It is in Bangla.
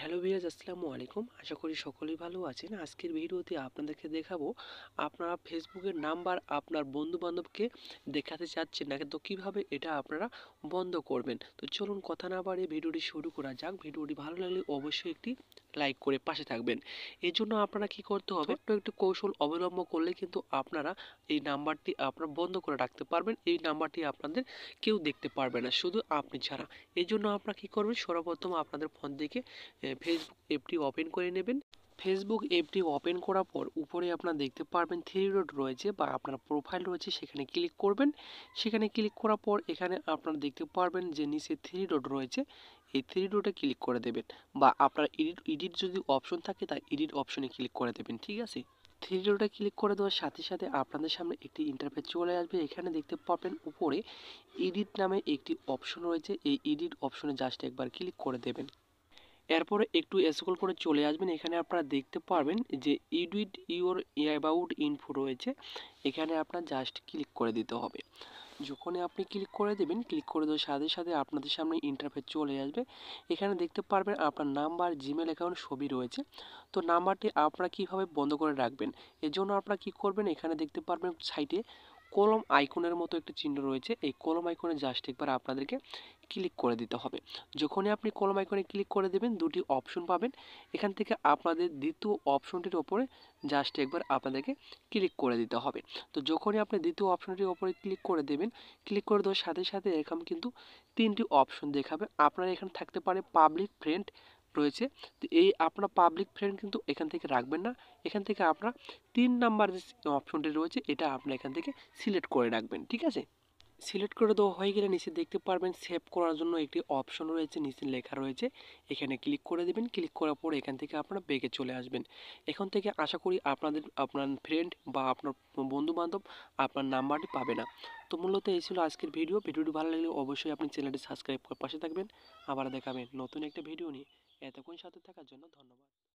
হ্যালো ভিউয়ার্স, আসসালামু আলাইকুম। আশা করি সকলেই ভালো আছেন। আজকের ভিডিওতে আপনাদেরকে দেখাবো আপনারা ফেসবুকের নাম্বার আপনার বন্ধু-বান্ধবকে দেখাতে চাচ্ছেন না, কিন্তু কিভাবে এটা আপনারা বন্ধ করবেন। তো চলুন কথা না বাড়িয়ে ভিডিওটি শুরু করা যাক। ভিডিওটি ভালো লাগলে অবশ্যই একটি লাইক করে পাশে থাকবেন। এর জন্য আপনারা কি করতে হবে, ছোট্ট একটি কৌশল অবলম্বন করলে কিন্তু আপনারা এই নাম্বারটি আপনারা বন্ধ করে রাখতে পারবেন। এই নাম্বারটি আপনাদের কেউ দেখতে পারবে না, শুধু আপনি ছাড়া। এই জন্য আপনারা কি করবেন, সর্বপ্রথম আপনাদের ফোন থেকে ফেসবুক অ্যাপটি ওপেন করে নেবেন। ফেসবুক অ্যাপটি ওপেন করার পর উপরে আপনারা দেখতে পারবেন থ্রি ডট রয়েছে বা আপনার প্রোফাইল রয়েছে, সেখানে ক্লিক করবেন। সেখানে ক্লিক করার পর এখানে আপনারা দেখতে পারবেন যে নিচে থ্রি ডট রয়েছে, এই থ্রি ডটে ক্লিক করে দেবেন, বা আপনার এডিট যদি অপশন থাকে তাই এডিট অপশনে ক্লিক করে দেবেন। ঠিক আছে, থ্রি ডটে ক্লিক করে দেওয়ার সাথে সাথে আপনাদের সামনে একটি ইন্টারফেস চলে আসবে। এখানে দেখতে পাবেন উপরে এডিট নামে একটি অপশন রয়েছে, এই এডিট অপশনে জাস্ট একবার ক্লিক করে দেবেন। এরপরে একটু স্ক্রল করে চলে আসবেন। এখানে আপনারা দেখতে পারবেন যে এডিট ইওর অ্যাবাউট ইনফো রয়েছে, এখানে আপনার জাস্ট ক্লিক করে দিতে হবে। যখনই আপনি ক্লিক করে দেবেন, ক্লিক করে দেওয়ার সাথে সাথে আপনাদের সামনে ইন্টারফেস চলে আসবে। এখানে দেখতে পারবেন আপনার নাম্বার, জিমেল অ্যাকাউন্ট সবই রয়েছে। তো নাম্বারটি আপনারা কীভাবে বন্ধ করে রাখবেন, এর জন্য আপনারা কী করবেন, এখানে দেখতে পারবেন সাইটে কলম আইকনের মতো একটি চিহ্ন রয়েছে, এই কলম আইকনে জাস্ট একবার আপনাদেরকে ক্লিক করে দিতে হবে। যখনই আপনি কলম আইকনে ক্লিক করে দেবেন, দুটি অপশন পাবেন। এখান থেকে আপনাদের দ্বিতীয় অপশনটির ওপরে জাস্ট একবার আপনাদেরকে ক্লিক করে দিতে হবে। তো যখনই আপনি দ্বিতীয় অপশনটির ওপরে ক্লিক করে দেবেন, ক্লিক করে দেওয়ার সাথে সাথে এরকম কিন্তু তিনটি অপশন দেখাবে। আপনার এখানে থাকতে পারে পাবলিক ফ্রেন্ড রয়েছে, তো এই আপনার পাবলিক ফ্রেন্ড কিন্তু এখান থেকে রাখবেন না। এখান থেকে আপনার 3 নাম্বার যে অপশনটি রয়েছে এটা আপনার এখান থেকে সিলেক্ট করে রাখবেন। ঠিক আছে, সিলেক্ট করে দেওয়া হয়ে গেলে নিচে দেখতে পারবেন সেভ করার জন্য একটি অপশন রয়েছে, নিচে লেখা রয়েছে, এখানে ক্লিক করে দেবেন। ক্লিক করার পর এখান থেকে আপনারা ব্যাকে চলে আসবেন। এখন থেকে আশা করি আপনার ফ্রেন্ড বা আপনার বন্ধু-বান্ধব আপনার নাম্বারটি পাবে না। তো মূলত এই ছিল আজকের ভিডিওটি ভালো লাগলে অবশ্যই আপনি চ্যানেলটি সাবস্ক্রাইব করে পাশে থাকবেন। আবার দেখাবেন নতুন একটা ভিডিও নিয়ে। এতক্ষণ সাথে থাকার জন্য ধন্যবাদ।